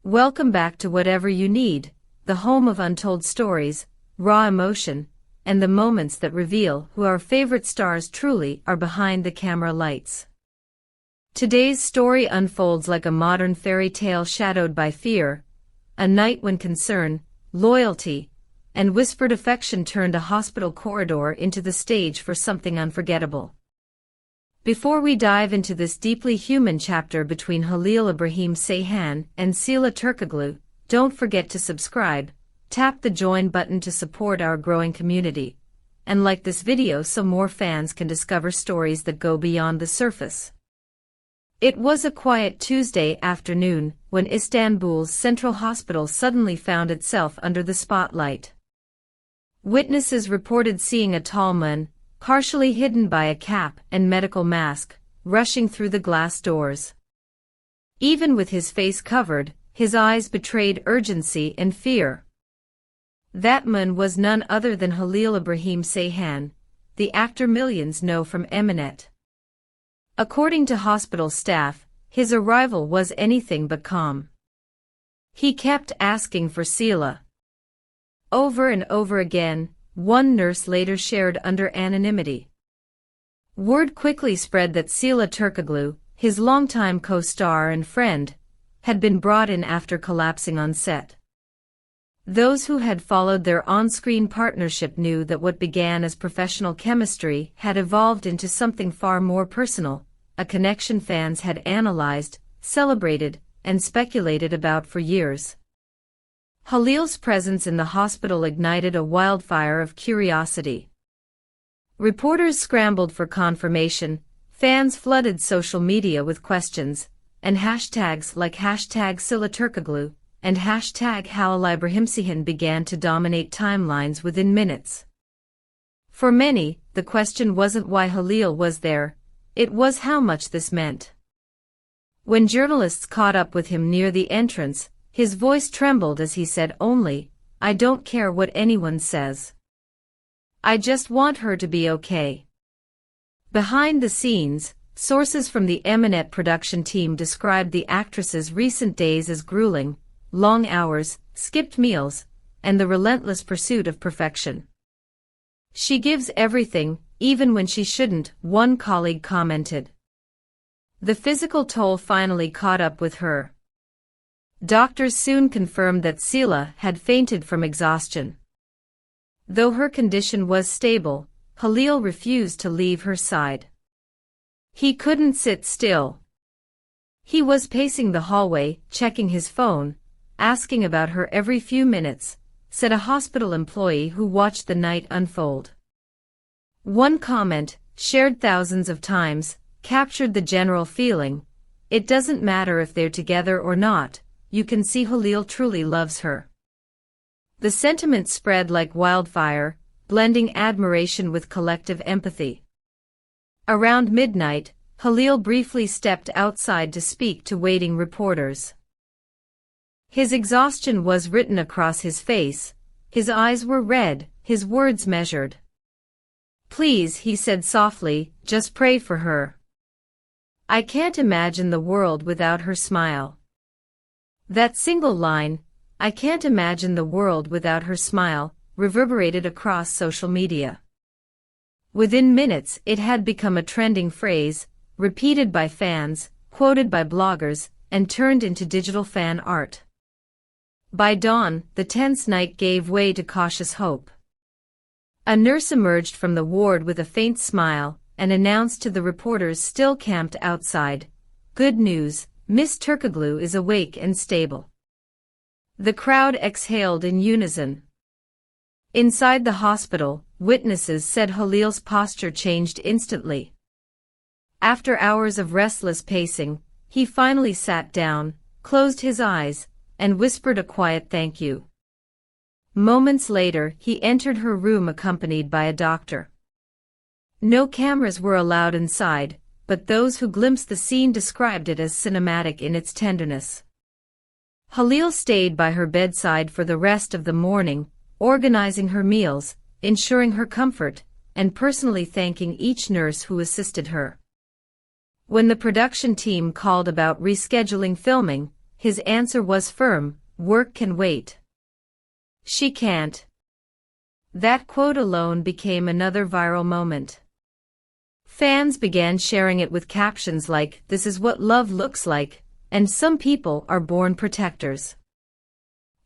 Welcome back to Whatever You Need, the home of untold stories, raw emotion, and the moments that reveal who our favorite stars truly are behind the camera lights. Today's story unfolds like a modern fairy tale shadowed by fear, a night when concern, loyalty, and whispered affection turned a hospital corridor into the stage for something unforgettable. Before we dive into this deeply human chapter between Halil İbrahim Ceyhan and Sıla Türkoğlu, don't forget to subscribe, tap the join button to support our growing community, and like this video so more fans can discover stories that go beyond the surface. It was a quiet Tuesday afternoon when Istanbul's central hospital suddenly found itself under the spotlight. Witnesses reported seeing a tall man, partially hidden by a cap and medical mask, rushing through the glass doors. Even with his face covered, his eyes betrayed urgency and fear. That man was none other than Halil İbrahim Ceyhan, the actor millions know from Emanet. According to hospital staff, his arrival was anything but calm. He kept asking for Sıla. Over and over again, one nurse later shared under anonymity. Word quickly spread that Sıla Türkoğlu, his longtime co-star and friend, had been brought in after collapsing on set. Those who had followed their on-screen partnership knew that what began as professional chemistry had evolved into something far more personal, a connection fans had analyzed, celebrated, and speculated about for years. Halil's presence in the hospital ignited a wildfire of curiosity. Reporters scrambled for confirmation, fans flooded social media with questions, and hashtags like #Sıla Türkoğlu and #Halil İbrahim Ceyhan began to dominate timelines within minutes. For many, the question wasn't why Halil was there, it was how much this meant. When journalists caught up with him near the entrance, his voice trembled as he said only, "I don't care what anyone says. I just want her to be okay." Behind the scenes, sources from the Emanet production team described the actress's recent days as grueling, long hours, skipped meals, and the relentless pursuit of perfection. "She gives everything, even when she shouldn't," one colleague commented. The physical toll finally caught up with her. Doctors soon confirmed that Sıla had fainted from exhaustion. Though her condition was stable, Halil refused to leave her side. He couldn't sit still. He was pacing the hallway, checking his phone, asking about her every few minutes, said a hospital employee who watched the night unfold. One comment, shared thousands of times, captured the general feeling: it doesn't matter if they're together or not, you can see Halil truly loves her. The sentiment spread like wildfire, blending admiration with collective empathy. Around midnight, Halil briefly stepped outside to speak to waiting reporters. His exhaustion was written across his face, his eyes were red, his words measured. "Please," he said softly, "just pray for her. I can't imagine the world without her smile." That single line, "I can't imagine the world without her smile," reverberated across social media. Within minutes it had become a trending phrase, repeated by fans, quoted by bloggers, and turned into digital fan art. By dawn, the tense night gave way to cautious hope. A nurse emerged from the ward with a faint smile, and announced to the reporters still camped outside, "Good news, Miss Türkoğlu is awake and stable." The crowd exhaled in unison. Inside the hospital, witnesses said Halil's posture changed instantly. After hours of restless pacing, he finally sat down, closed his eyes, and whispered a quiet thank you. Moments later, he entered her room accompanied by a doctor. No cameras were allowed inside, but those who glimpsed the scene described it as cinematic in its tenderness. Halil stayed by her bedside for the rest of the morning, organizing her meals, ensuring her comfort, and personally thanking each nurse who assisted her. When the production team called about rescheduling filming, his answer was firm: "Work can wait." She can't. That quote alone became another viral moment. Fans began sharing it with captions like, "This is what love looks like," and "Some people are born protectors."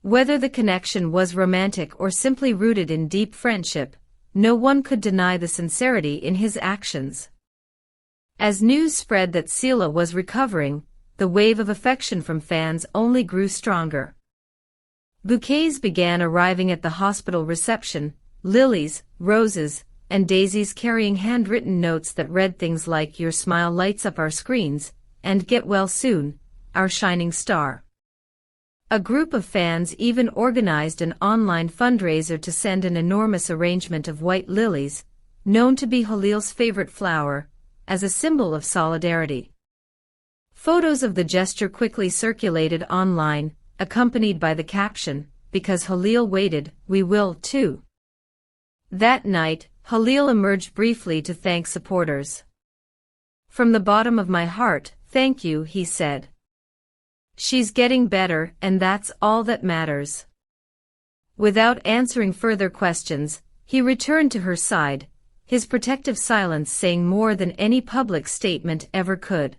Whether the connection was romantic or simply rooted in deep friendship, no one could deny the sincerity in his actions. As news spread that Sıla was recovering, the wave of affection from fans only grew stronger. Bouquets began arriving at the hospital reception, lilies, roses, and daisies carrying handwritten notes that read things like, "Your smile lights up our screens," and "Get well soon, our shining star." A group of fans even organized an online fundraiser to send an enormous arrangement of white lilies, known to be Halil's favorite flower, as a symbol of solidarity. Photos of the gesture quickly circulated online, accompanied by the caption, "Because Halil waited, we will too." That night, Halil emerged briefly to thank supporters. "From the bottom of my heart, thank you," he said. "She's getting better, and that's all that matters." Without answering further questions, he returned to her side, his protective silence saying more than any public statement ever could.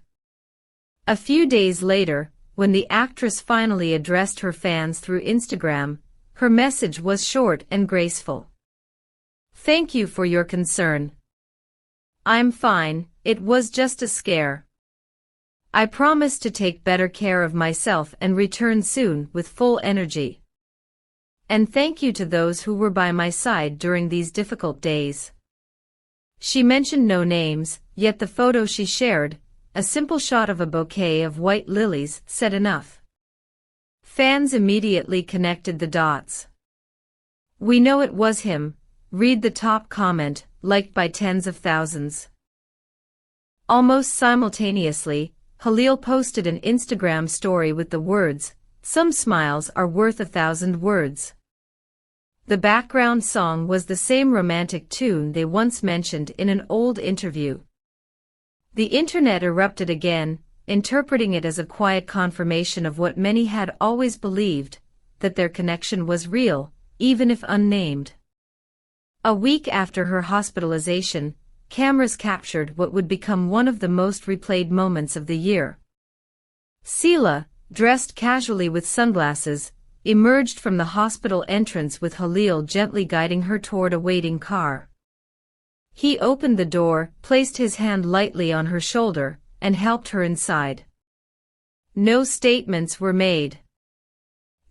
A few days later, when the actress finally addressed her fans through Instagram, her message was short and graceful. "Thank you for your concern. I'm fine, it was just a scare. I promise to take better care of myself and return soon with full energy. And thank you to those who were by my side during these difficult days." She mentioned no names, yet the photo she shared, a simple shot of a bouquet of white lilies, said enough. Fans immediately connected the dots. "We know it was him," read the top comment, liked by tens of thousands. Almost simultaneously, Halil posted an Instagram story with the words, "Some smiles are worth 1,000 words." The background song was the same romantic tune they once mentioned in an old interview. The internet erupted again, interpreting it as a quiet confirmation of what many had always believed, that their connection was real, even if unnamed. A week after her hospitalization, cameras captured what would become one of the most replayed moments of the year. Sıla, dressed casually with sunglasses, emerged from the hospital entrance with Halil gently guiding her toward a waiting car. He opened the door, placed his hand lightly on her shoulder, and helped her inside. No statements were made.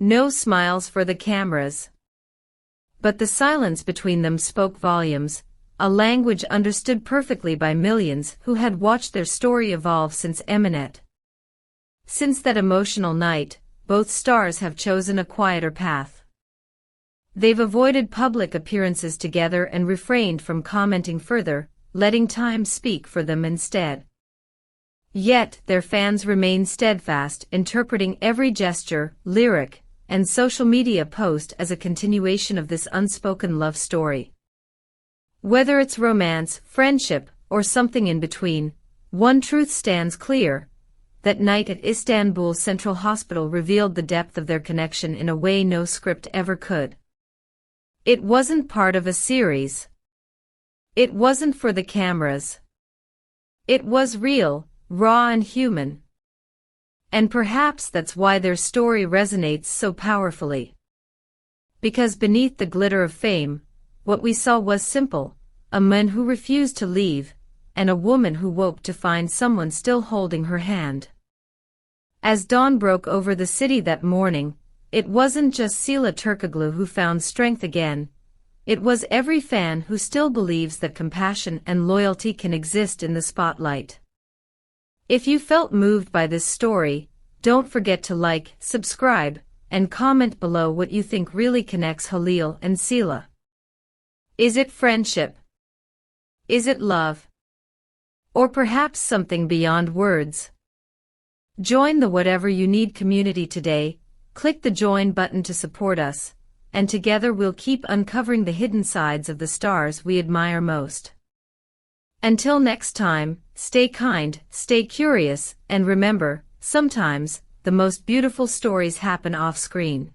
No smiles for the cameras. But the silence between them spoke volumes, a language understood perfectly by millions who had watched their story evolve since Eminet. Since that emotional night, both stars have chosen a quieter path. They've avoided public appearances together and refrained from commenting further, letting time speak for them instead. Yet, their fans remain steadfast, interpreting every gesture, lyric, and social media post as a continuation of this unspoken love story. Whether it's romance, friendship, or something in between, one truth stands clear: that night at Istanbul Central Hospital revealed the depth of their connection in a way no script ever could. It wasn't part of a series. It wasn't for the cameras. It was real, raw and human. And perhaps that's why their story resonates so powerfully. Because beneath the glitter of fame, what we saw was simple: a man who refused to leave, and a woman who woke to find someone still holding her hand. As dawn broke over the city that morning, it wasn't just Sıla Türkoğlu who found strength again. It was every fan who still believes that compassion and loyalty can exist in the spotlight. If you felt moved by this story, don't forget to like, subscribe, and comment below what you think really connects Halil and Sıla. Is it friendship? Is it love? Or perhaps something beyond words? Join the Whatever You Need community today. Click the join button to support us, and together we'll keep uncovering the hidden sides of the stars we admire most. Until next time, stay kind, stay curious, and remember, sometimes, the most beautiful stories happen off-screen.